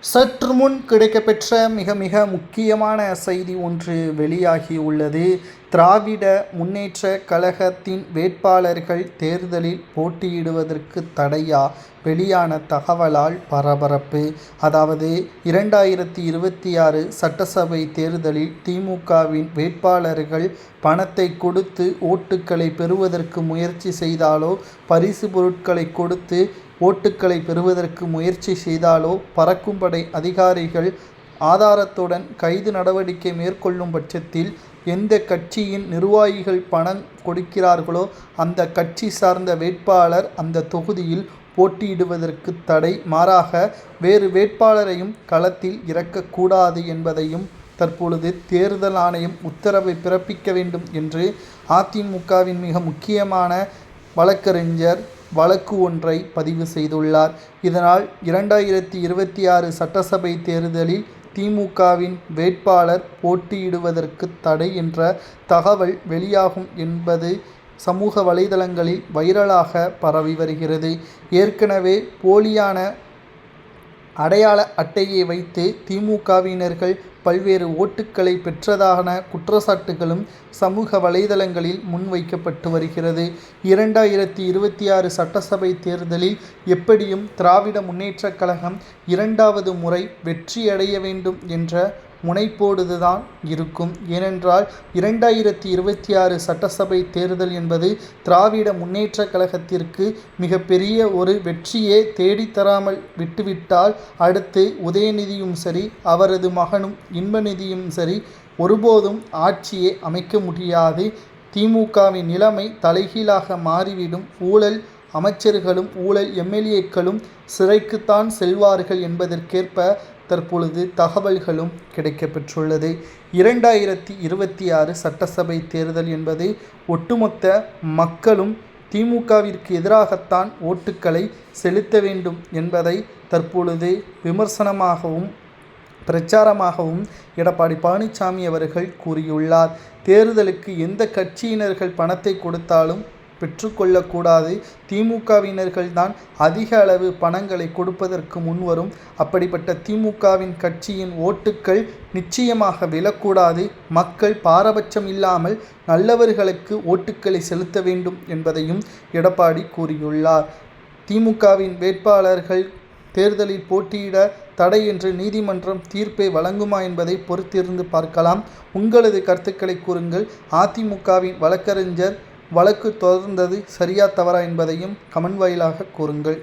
சற்று முன் கிடைக்கப்பெற்ற மிக மிக முக்கியமான செய்தி ஒன்று வெளியாகியுள்ளது. திராவிட முன்னேற்ற கழகத்தின் வேட்பாளர்கள் தேர்தலில் போட்டியிடுவதற்கு தடையா? வெளியான தகவலால் பரபரப்பு. அதாவது 2026 சட்டசபை தேர்தலில் திமுகவின் வேட்பாளர்கள் பணத்தை கொடுத்து ஓட்டுக்களை பெறுவதற்கு முயற்சி செய்தாலோ, பரிசு பொருட்களை கொடுத்து ஓட்டுக்களை பெறுவதற்கு முயற்சி செய்தாலோ, பறக்கும் படை அதிகாரிகள் ஆதாரத்துடன் கைது நடவடிக்கை மேற்கொள்ளும் பட்சத்தில் எந்த கட்சியின் நிர்வாகிகள் பணம் கொடுக்கிறார்களோ அந்த கட்சி சார்ந்த வேட்பாளர் அந்த தொகுதியில் போட்டியிடுவதற்கு தடை. மாறாக வேறு வேட்பாளரையும் களத்தில் இறக்கக்கூடாது என்பதையும் தற்பொழுது தேர்தல் ஆணையம் உத்தரவை பிறப்பிக்க வேண்டும் என்று அதிமுகவின் மிக முக்கியமான வழக்கறிஞர் வழக்கு ஒன்றை பதிவு செய்துள்ளார். இதனால் 2026 சட்டசபை தேர்தலில் திமுகவின் வேட்பாளர் போட்டியிடுவதற்கு தடை என்ற தகவல் வெளியாகும் என்பது சமூக வலைதளங்களில் வைரலாக பரவி வருகிறது. ஏற்கனவே போலியான அடையாள அட்டையை வைத்து திமுகவினர்கள் பல்வேறு ஓட்டுக்களை பெற்றதான குற்றச்சாட்டுகளும் சமூக வலைதளங்களில் முன்வைக்கப்பட்டு வருகிறது. 2026 சட்டசபை தேர்தலில் எப்படியும் திராவிட முன்னேற்றக் கழகம் 2வது முறை வெற்றியடைய வேண்டும் என்ற முனைப்போடுதான் இருக்கும். ஏனென்றால் 2026 சட்டசபை தேர்தல் என்பது திராவிட முன்னேற்ற கழகத்திற்கு மிகப்பெரிய ஒரு வெற்றியே தேடித்தராமல் விட்டுவிட்டால் அடுத்து உதயநிதியும் சரி, அவரது மகனும் இன்பநிதியும் சரி ஒருபோதும் ஆட்சியை அமைக்க முடியாது. திமுகவின் நிலைமை தலைகீழாக மாறிவிடும். ஊழல் அமைச்சர்களும் ஊழல் எம்எல்ஏக்களும் சிறைக்குத்தான் செல்வார்கள் என்பதற்கேற்ப தற்பொழுது தகவல்களும் கிடைக்கப்பெற்றுள்ளது. 2026 சட்டசபை தேர்தல் என்பது ஒட்டுமொத்த மக்களும் திமுகவிற்கு எதிராகத்தான் ஓட்டுக்களை செலுத்த வேண்டும் என்பதை தற்பொழுது விமர்சனமாகவும் பிரச்சாரமாகவும் எடப்பாடி பழனிசாமி அவர்கள் கூறியுள்ளார். தேர்தலுக்கு எந்த கட்சியினர்கள் பணத்தை கொடுத்தாலும் பெற்றுக்கொள்ளக்கூடாது. திமுகவினர்கள்தான் அதிக அளவு பணங்களை கொடுப்பதற்கு முன்வரும். அப்படிப்பட்ட திமுகவின் கட்சியின் ஓட்டுக்கள் நிச்சயமாக விழக்கூடாது. மக்கள் பாரபட்சம் இல்லாமல் நல்லவர்களுக்கு ஓட்டுக்களை செலுத்த வேண்டும் என்பதையும் எடப்பாடி கூறியுள்ளார். திமுகவின் வேட்பாளர்கள் தேர்தலில் போட்டியிட தடை என்று நீதிமன்றம் தீர்ப்பை வழங்குமா என்பதை பொறுத்திருந்து பார்க்கலாம். உங்களது கருத்துக்களை கூறுங்கள். அதிமுகவின் வழக்கறிஞர் வழக்கு தொடர்ந்தது சரியா தவறா என்பதையும் கமெண்ட் வாயிலாக கூறுங்கள்.